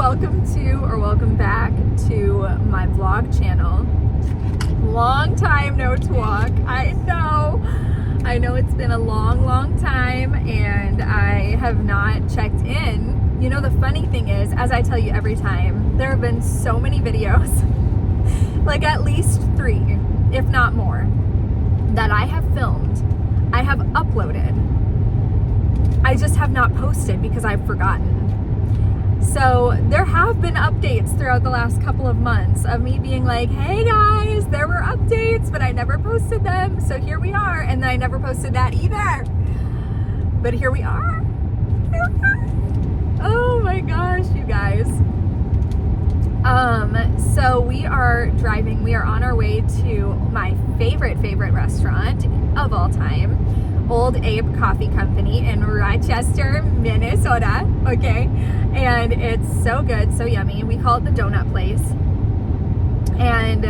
welcome back to my vlog channel. Long time no talk. I know it's been a long time and I have not checked in. You know, the funny thing is, as I tell you every time, there have been so many videos, like at least 3, if not more, that I have filmed, I have uploaded. I just have not posted because I've forgotten. So there have been updates throughout the last couple of months of me being like, hey guys, there were updates, but I never posted them. So here we are. And then I never posted that either. But here we are. Oh my gosh, you guys. So we are driving. We are on our way to my favorite restaurant of all time, Old Abe Coffee Company in Rochester, Minnesota. Okay, and it's so good, so yummy. We call it the donut place, and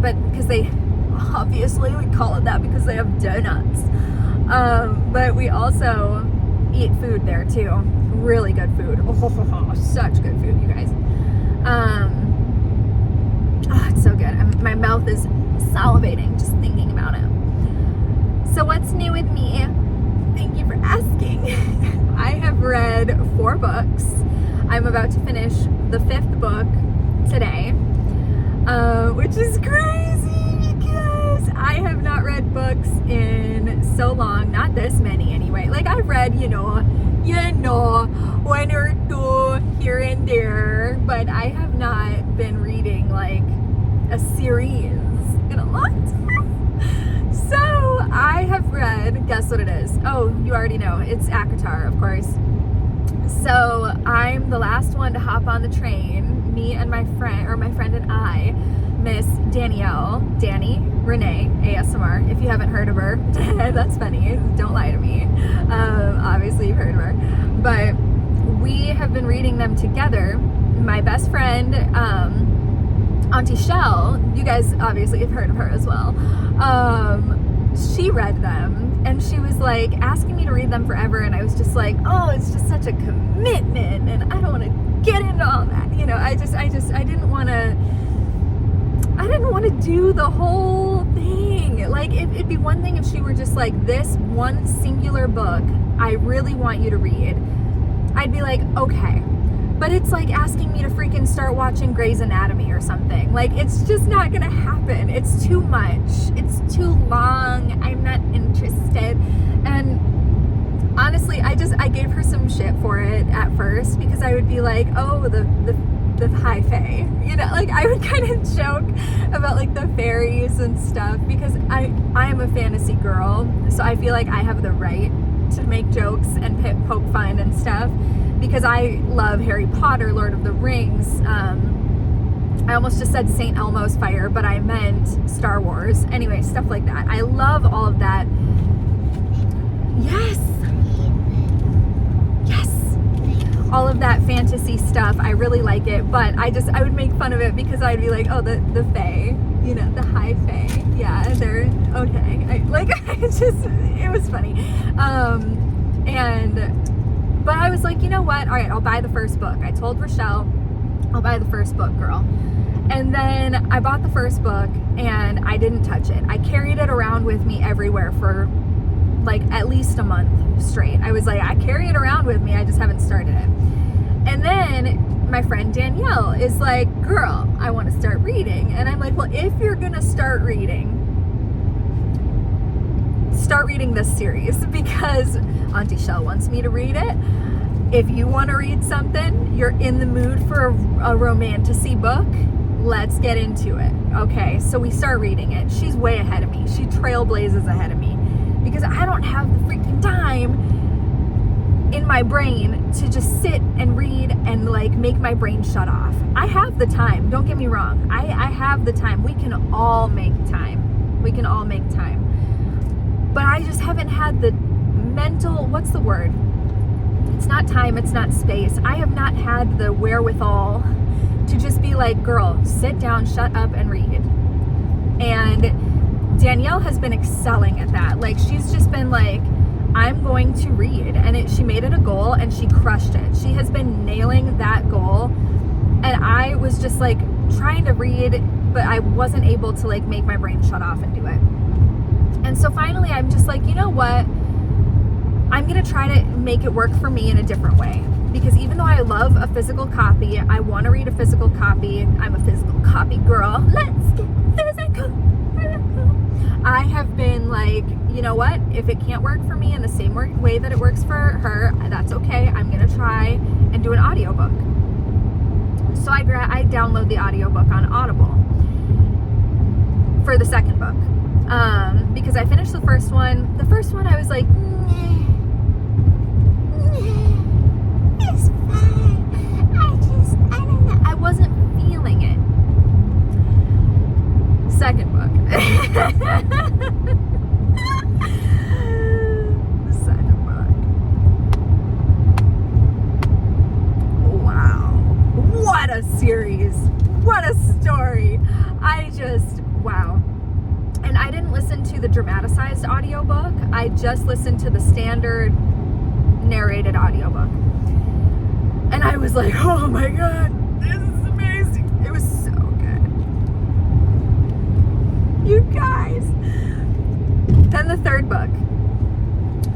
but because they obviously we call it that because they have donuts. But we also eat food there too. Really good food. Oh, such good food, you guys. It's so good. My mouth is salivating just thinking about it. So what's new with me? Thank you for asking. I have read 4 books. I'm about to finish the 5th book today, which is crazy because I have not read books in so long. Not this many anyway. Like I've read, you know, 1 or 2 here and there, but I have not been reading like a series in a long time. So I have read, guess what it is? Oh, you already know. It's ACOTAR, of course. So I'm the last one to hop on the train. Me and my friend and I, Miss Danny Renee ASMR. If you haven't heard of her, that's funny. Don't lie to me. Obviously you've heard of her. But we have been reading them together. My best friend, Auntie Shell, you guys obviously have heard of her as well. She read them and she was like asking me to read them forever, and I was just like, oh, it's just such a commitment and I don't want to get into all that. You know, I didn't want to do the whole thing. Like it'd be one thing if she were just like, this one singular book I really want you to read. I'd be like, okay. But it's like asking me to freaking start watching Grey's Anatomy or something. Like, it's just not gonna happen. It's too much. It's too long. I'm not interested. And honestly, I gave her some shit for it at first because I would be like, oh, the high fae. You know, like I would kind of joke about like the fairies and stuff because I am a fantasy girl. So I feel like I have the right to make jokes and poke fun and stuff, because I love Harry Potter, Lord of the Rings. I almost just said St. Elmo's Fire, but I meant Star Wars. Anyway, stuff like that. I love all of that. Yes. All of that fantasy stuff. I really like it, but I would make fun of it because I'd be like, oh, the fae, you know, the high fae. Yeah, they're okay. It was funny. But I was like, you know what? All right, I'll buy the first book. I told Rochelle, I'll buy the first book, girl. And then I bought the first book and I didn't touch it. I carried it around with me everywhere for like at least a month straight. I was like, I carry it around with me. I just haven't started it. And then my friend Danielle is like, girl, I want to start reading. And I'm like, well, if you're going to start reading this series, because Auntie Shell wants me to read it. If you want to read something, you're in the mood for a romantasy book, let's get into it. Okay, so we start reading it. She's way ahead of me. She trailblazes ahead of me because I don't have the freaking time in my brain to just sit and read and like make my brain shut off. I have the time, don't get me wrong. I have the time. We can all make time. But I just haven't had the mental, what's the word? It's not time, it's not space. I have not had the wherewithal to just be like, girl, sit down, shut up and read. And Danielle has been excelling at that. Like, she's just been like, I'm going to read. And she made it a goal and she crushed it. She has been nailing that goal And I was just like trying to read, but I wasn't able to like make my brain shut off and do it. And so finally I'm just like, you know what? I'm gonna try to make it work for me in a different way. Because even though I love a physical copy, I want to read a physical copy. I'm a physical copy girl. Let's get physical. I have been like, you know what? If it can't work for me in the same way that it works for her, that's okay. I'm going to try and do an audiobook. So I download the audiobook on Audible for the second book. Because I finished the first one. The first one I was like, it's fine. I don't know. I wasn't feeling it. Second book. Second book. Wow. What a series. What a story. Wow. And I didn't listen to the dramatized audiobook. I just listened to the standard narrated audiobook. And I was like, oh my God, this is amazing. It was so good. You guys. Then the third book.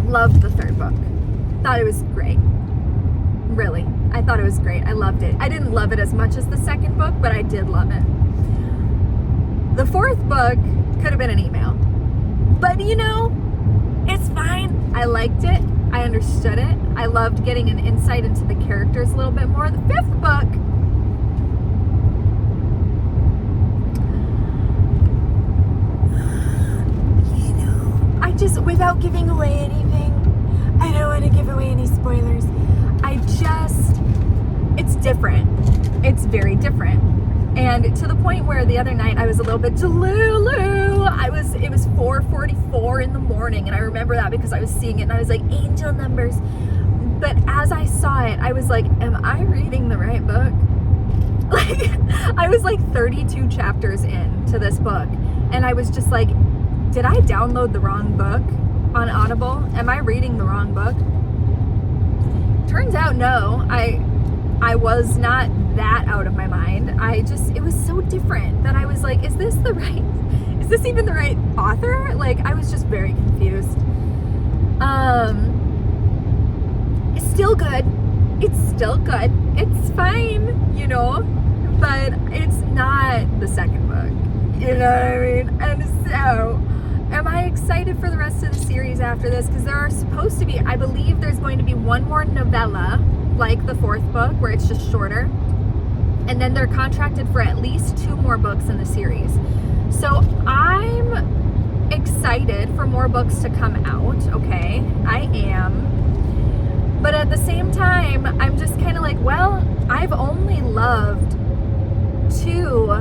Loved the third book. Thought it was great. Really. I thought it was great. I loved it. I didn't love it as much as the second book, but I did love it. The fourth book could have been an email. But you know, it's fine. I liked it. I understood it. I loved getting an insight into the characters a little bit more. The fifth book, you know, I just, without giving away anything, I don't want to give away any spoilers. It's different. It's very different. And to the point where the other night I was a little bit delulu. It was 4:44 in the morning, and I remember that because I was seeing it and I was like, angel numbers. But as I saw it, I was like, am I reading the right book? Like, I was like 32 chapters into this book, and I was just like, did I download the wrong book on Audible? Am I reading the wrong book? Turns out no, I was not that out of my mind. It was so different that I was like, is this even the right author? Like, I was just very confused. It's still good. It's fine, you know, but it's not the second book. You know what I mean? And so, am I excited for the rest of the series after this? Because there are supposed to be, I believe there's going to be one more novella, like the fourth book, where it's just shorter. And then they're contracted for at least 2 more books in the series. So I'm excited for more books to come out, okay? I am. But at the same time, I'm just kind of like, well, I've only loved 2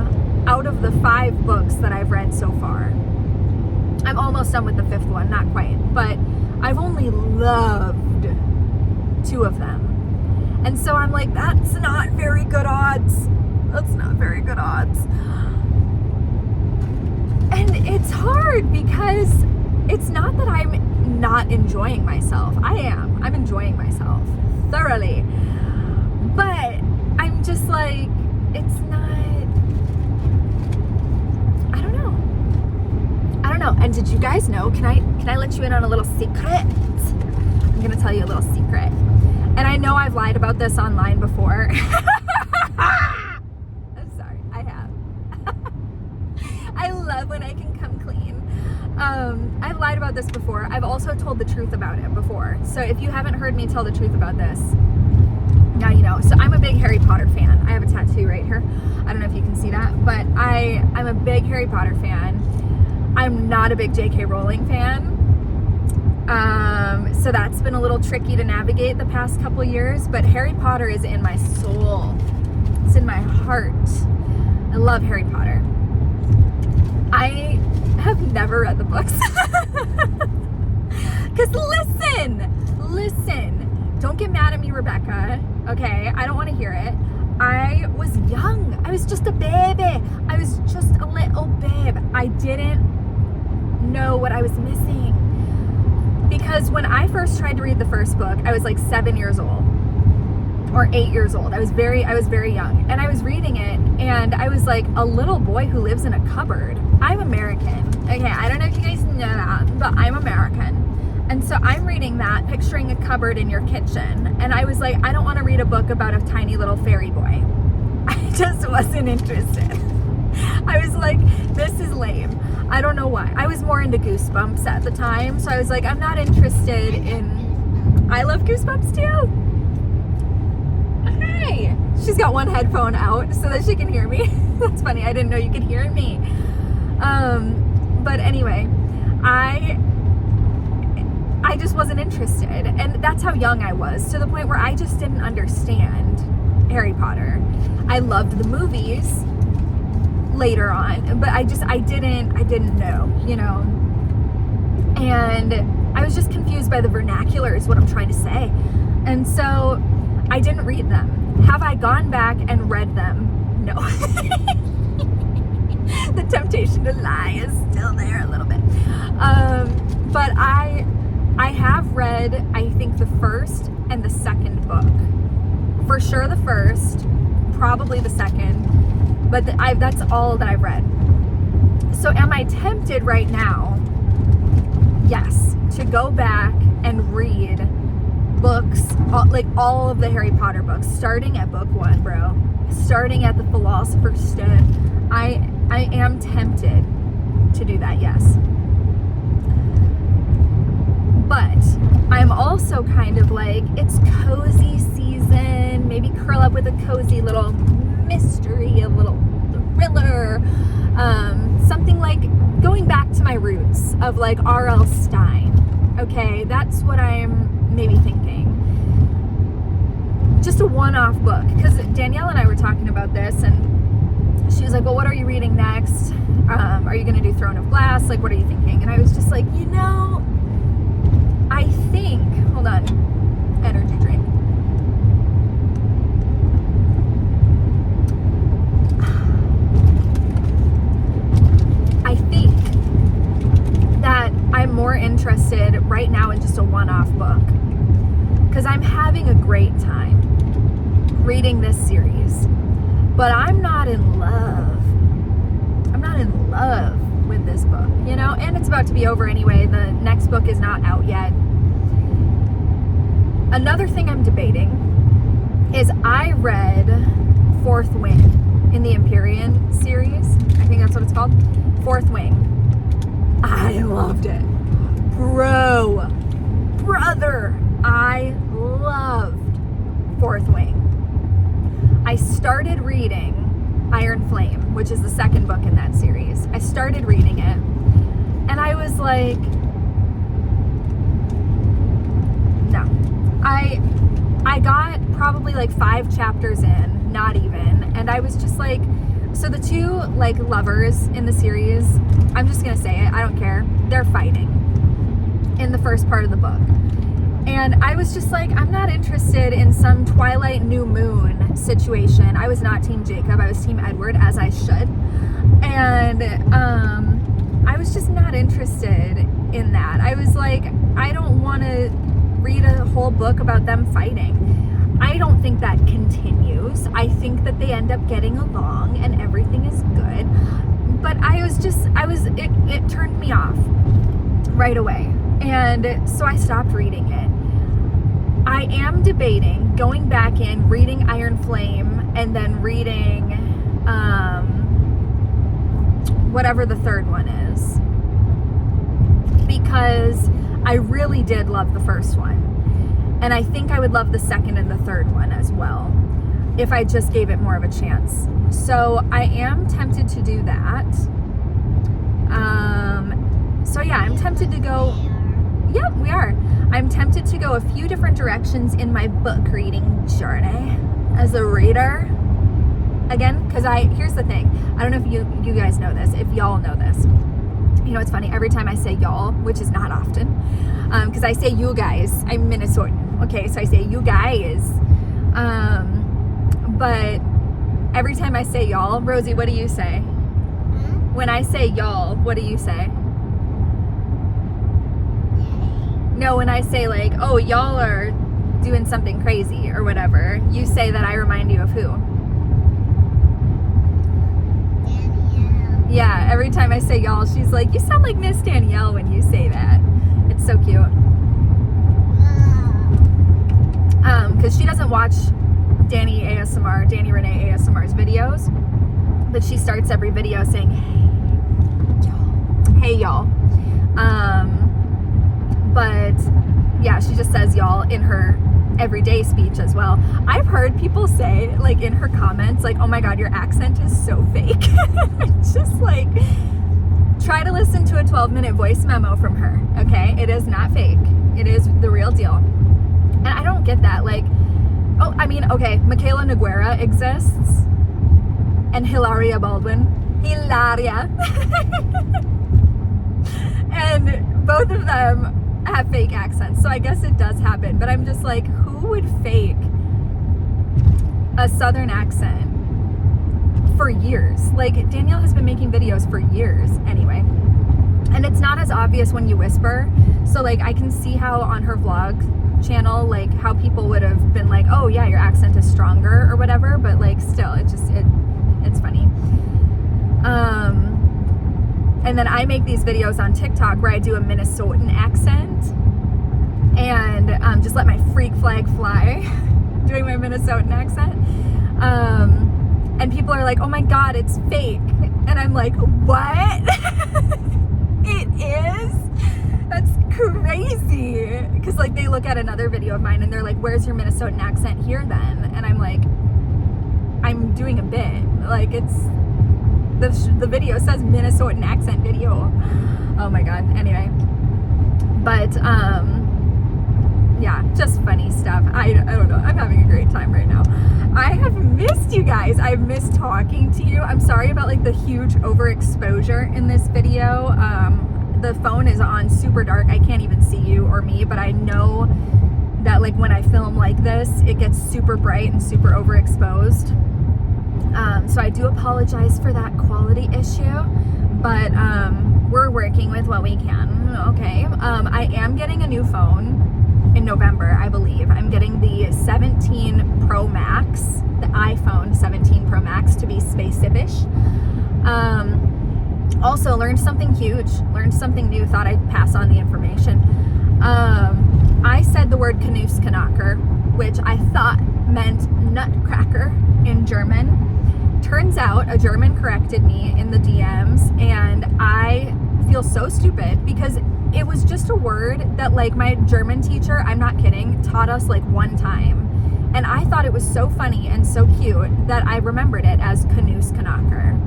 out of the 5 books that I've read so far. I'm almost done with the 5th one, not quite, but I've only loved 2 of them. And so I'm like, that's not very good odds. And it's hard because it's not that I'm not enjoying myself. I'm enjoying myself thoroughly. But I'm just like, it's not, I don't know. And did you guys know, can I let you in on a little secret? I'm gonna tell you a little secret. And I know I've lied about this online before. I'm sorry, I have. I love when I can come clean. I've lied about this before. I've also told the truth about it before. So if you haven't heard me tell the truth about this, now you know. So I'm a big Harry Potter fan. I have a tattoo right here. I don't know if you can see that, but I'm a big Harry Potter fan. I'm not a big J.K. Rowling fan. So that's been a little tricky to navigate the past couple years, but Harry Potter is in my soul. It's in my heart. I love Harry Potter. I have never read the books. Because listen, don't get mad at me, Rebecca, okay? I don't want to hear it. I was young. I was just a baby. I was just a little babe. I didn't know what I was missing. Because when I first tried to read the first book, I was like 7 years old. or 8 years old. I was very young, and I was reading it, and I was like, a little boy who lives in a cupboard. I'm American. Okay, I don't know if you guys know that, but I'm American. And so I'm reading that, picturing a cupboard in your kitchen, and I was like, I don't want to read a book about a tiny little fairy boy. I just wasn't interested. I was like, this is lame. I don't know why. I was more into Goosebumps at the time, so I was like, I'm not interested in... I love Goosebumps too. Hi. She's got one headphone out so that she can hear me. That's funny. I didn't know you could hear me. But anyway, I just wasn't interested, and that's how young I was, to the point where I just didn't understand Harry Potter. I loved the movies later on, but I didn't know, you know, and I was just confused by the vernacular is what I'm trying to say, and so I didn't read them. Have I gone back and read them? No. The temptation to lie is still there a little bit, but I have read, I think, the first and the second book. For sure the first, probably the second, but that's all that I've read. So am I tempted right now? Yes, to go back and read books, like all of the Harry Potter books, starting at book 1, bro. Starting at the Philosopher's Stone. I am tempted to do that, yes. But I'm also kind of like, it's cozy season, maybe curl up with a cozy little mystery, a little thriller, something like going back to my roots of like R.L. Stein. Okay, that's what I'm maybe thinking. Just a one-off book, because Danielle and I were talking about this, and she was like, well, what are you reading next? Are you going to do Throne of Glass? Like, what are you thinking? And I was just like, you know, I think, hold on, energy drink. I think that I'm more interested right now in just a one-off book, because I'm having a great time reading this series, but I'm not in love. I'm not in love with this book, you know, and it's about to be over anyway. The next book is not out yet. Another thing I'm debating is I read Fourth Wing in the Empyrean series. I think that's what it's called. Fourth Wing. I loved it. Brother, I loved Fourth Wing. I started reading Iron Flame, which is the second book in that series. I started reading it, and I was like, no. I got probably like 5 chapters in, not even, and I was just like, so the two like lovers in the series, I'm just gonna say it, I don't care, they're fighting in the first part of the book. And I was just like, I'm not interested in some Twilight New Moon situation. I was not Team Jacob, I was Team Edward, as I should. And I was just not interested in that. I was like, I don't want to read a whole book about them fighting. I don't think that continues. I think that they end up getting along and everything is good. But it turned me off right away. And so I stopped reading it. I am debating going back in, reading Iron Flame, and then reading whatever the third one is, because I really did love the first one, and I think I would love the second and the third one as well if I just gave it more of a chance. So I am tempted to do that. So yeah, I'm tempted to go. Yep, we are. I'm tempted to go a few different directions in my book reading journey as a reader. Again, because here's the thing. I don't know if you guys know this, if y'all know this. You know, it's funny, every time I say y'all, which is not often, because I say you guys, I'm Minnesotan. Okay, so I say you guys. But every time I say y'all, Rosie, what do you say? When I say y'all, what do you say? No, when I say like, oh, y'all are doing something crazy or whatever, you say that I remind you of who? Danielle. Yeah, every time I say y'all, she's like, you sound like Miss Danielle when you say that. It's so cute. Because she doesn't watch Danny Renee ASMR's videos, but she starts every video saying, hey y'all. But yeah, she just says y'all in her everyday speech as well. I've heard people say, like, in her comments, like, oh my god, your accent is so fake. It's just like, try to listen to a 12-minute voice memo from her, okay? It is not fake. It is the real deal. And I don't get that. Like, oh, I mean, okay, Michaela Noguera exists, and Hilaria Baldwin. Hilaria. And both of them have fake accents, so I guess it does happen. But I'm just like, who would fake a southern accent for years? Like, Danielle has been making videos for years anyway, and it's not as obvious when you whisper. So like, I can see how on her vlog channel, like, how people would have been like, oh yeah, your accent is stronger or whatever, but like, still, it's funny. And then I make these videos on TikTok where I do a Minnesotan accent and just let my freak flag fly doing my Minnesotan accent. And people are like, oh my god, it's fake. And I'm like, what? It is? That's crazy. Because like, they look at another video of mine and they're like, where's your Minnesotan accent here then? And I'm like, I'm doing a bit. Like, it's the video says Minnesotan accent video. Oh my god. Anyway, but yeah, just funny stuff. I don't know, I'm having a great time right now. I have missed you guys. I've missed talking to you. I'm sorry about like the huge overexposure in this video. The phone is on super dark. I can't even see you or me, but I know that like when I film like this, it gets super bright and super overexposed. So I do apologize for that quality issue, but we're working with what we can, okay? I am getting a new phone in November, I believe. I'm getting the 17 Pro Max, the iPhone 17 Pro Max to be space-ish. Also learned something huge, learned something new, thought I'd pass on the information. I said the word Knusknacker, which I thought meant nutcracker in German. Turns out a German corrected me in the DMs, and I feel so stupid because it was just a word that like my German teacher, I'm not kidding, taught us like one time. And I thought it was so funny and so cute that I remembered it as Knusknacker.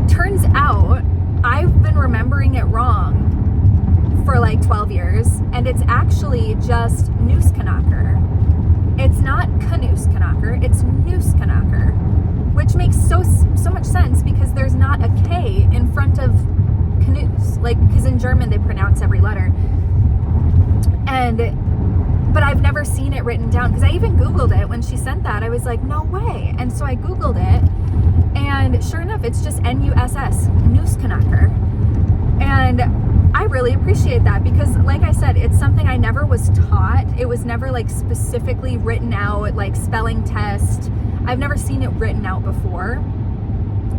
Turns out I've been remembering it wrong for like 12 years, and it's actually just Knusknacker. It's not Knusknacker, it's Knusknacker, which makes so much sense because there's not a K in front of Knus, like, because in German they pronounce every letter. But I've never seen it written down, because I even Googled it when she sent that. I was like, no way. And so I Googled it, and sure enough, it's just Nuss, Knusknacker. And I really appreciate that because, like I said, it's something I never was taught. It was never like specifically written out, like spelling test. I've never seen it written out before.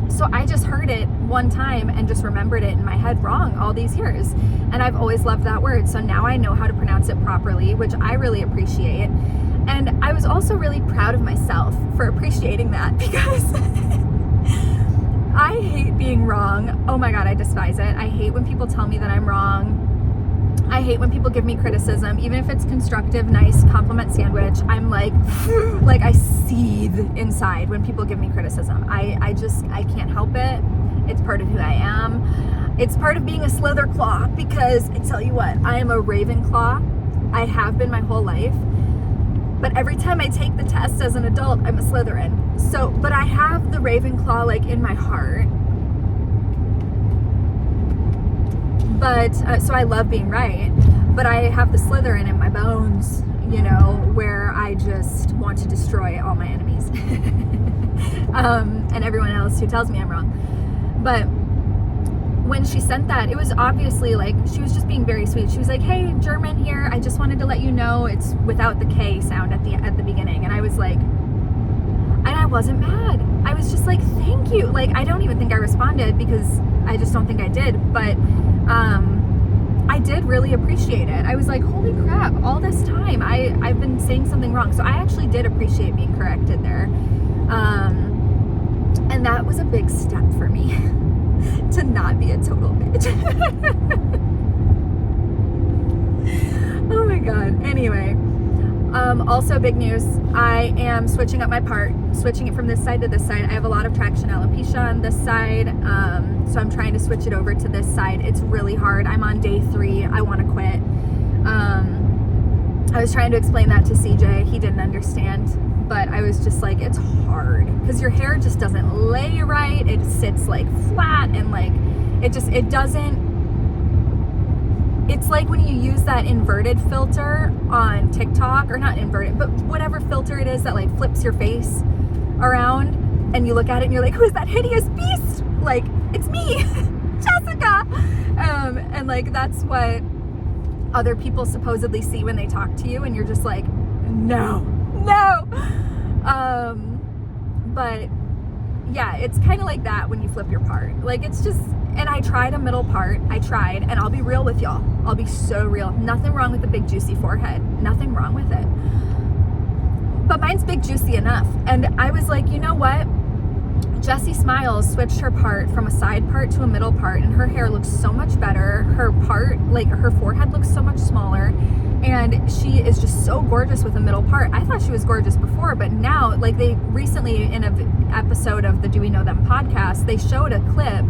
So I just heard it one time and just remembered it in my head wrong all these years. And I've always loved that word. So now I know how to pronounce it properly, which I really appreciate. And I was also really proud of myself for appreciating that because I hate being wrong. Oh my god, I despise it. I hate when people tell me that I'm wrong. I hate when people give me criticism, even if it's constructive, nice, compliment sandwich. I'm like I seethe inside when people give me criticism. I can't help it. It's part of who I am. It's part of being a Slitherclaw because I tell you what, I am a Ravenclaw. I have been my whole life. But every time I take the test as an adult, I'm a Slytherin. So, but I have the Ravenclaw like in my heart. But, so I love being right. But I have the Slytherin in my bones, you know, where I just want to destroy all my enemies. And everyone else who tells me I'm wrong. But when she sent that, it was obviously like, she was just being very sweet. She was like, hey, German here, I just want wanted to let you know it's without the K sound at the beginning. And I was like, and I wasn't mad. I was just like, thank you. Like, I don't even think I responded because I just don't think I did. But I did really appreciate it. I was like, holy crap, all this time I've been saying something wrong. So I actually did appreciate being corrected there. And that was a big step for me to not be a total bitch. Oh my God. Anyway, also big news. I am switching up my part, switching it from this side to this side. I have a lot of traction alopecia on this side. So I'm trying to switch it over to this side. It's really hard. I'm on day 3. I want to quit. I was trying to explain that to CJ. He didn't understand, but I was just like, it's hard because your hair just doesn't lay right. It sits like flat and like, it doesn't. It's like when you use that inverted filter on TikTok, or not inverted, but whatever filter it is that like flips your face around, and you look at it and you're like, who is that hideous beast? Like, it's me, Jessica. And like, that's what other people supposedly see when they talk to you, and you're just like, no. But yeah, it's kind of like that when you flip your part. Like, it's just, and I tried a middle part. And I'll be real with y'all. I'll be so real. Nothing wrong with the big juicy forehead. Nothing wrong with it. But mine's big juicy enough. And I was like, you know what? Jessie Smiles switched her part from a side part to a middle part, and her hair looks so much better. Her part, like her forehead, looks so much smaller, and she is just so gorgeous with a middle part. I thought she was gorgeous before, but now, like, they recently in an episode of the Do We Know Them podcast, they showed a clip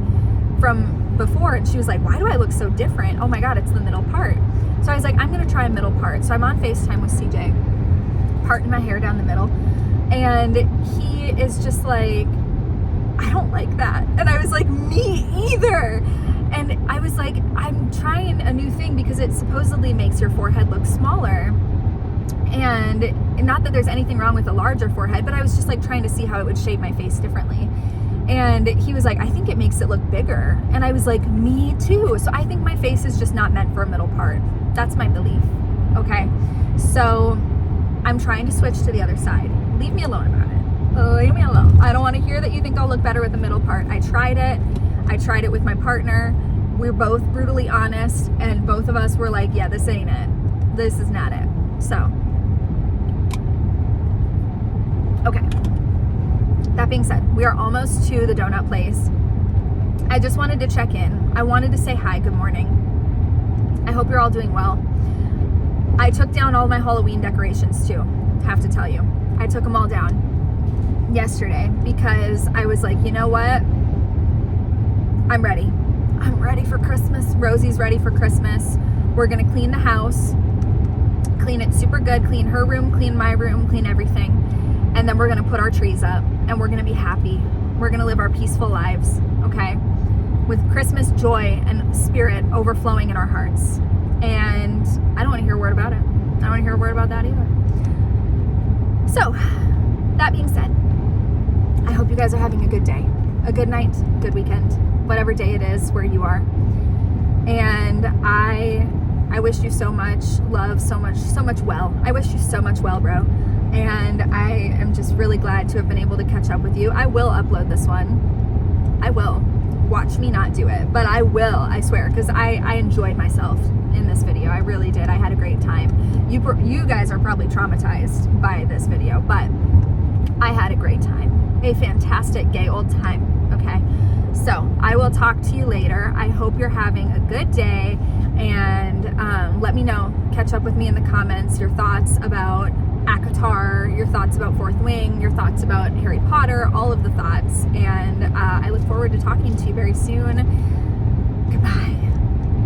from before, and she was like, why do I look so different? Oh my God, it's the middle part. So I was like, I'm gonna try a middle part. So I'm on FaceTime with CJ, parting my hair down the middle, and he is just like, I don't like that. And I was like, me either. And I was like, I'm trying a new thing because it supposedly makes your forehead look smaller. And not that there's anything wrong with a larger forehead, but I was just like trying to see how it would shape my face differently. And he was like, I think it makes it look bigger. And I was like, me too. So I think my face is just not meant for a middle part. That's my belief. Okay. So I'm trying to switch to the other side. Leave me alone about it. Leave me alone. I don't want to hear that you think I'll look better with the middle part. I tried it with my partner. We're both brutally honest, and both of us were like, yeah, this ain't it. This is not it. So, okay. That being said, we are almost to the donut place. I just wanted to check in. I wanted to say hi, good morning. I hope you're all doing well. I took down all my Halloween decorations too, have to tell you. I took them all down yesterday because I was like, you know what? I'm ready. I'm ready for Christmas. Rosie's ready for Christmas. We're gonna clean the house, clean it super good, clean her room, clean my room, clean everything. And then we're gonna put our trees up and we're gonna be happy. We're gonna live our peaceful lives, okay? With Christmas joy and spirit overflowing in our hearts. And I don't wanna hear a word about it. I don't wanna hear a word about that either. So, that being said, I hope you guys are having a good day, a good night, good weekend, whatever day it is where you are. And I wish you so much love, so much well. I wish you so much well, bro. And I am just really glad to have been able to catch up with you. I will upload this one. I will. Watch me not do it, but I will, I swear, because I enjoyed myself in this video. I really did. I had a great time. You guys are probably traumatized by this video, but I had a great time. A fantastic gay old time, okay? So I will talk to you later. I hope you're having a good day, and let me know, catch up with me in the comments, your thoughts about ACOTAR, your thoughts about Fourth Wing, your thoughts about Harry Potter, all of the thoughts, and I look forward to talking to you very soon. Goodbye.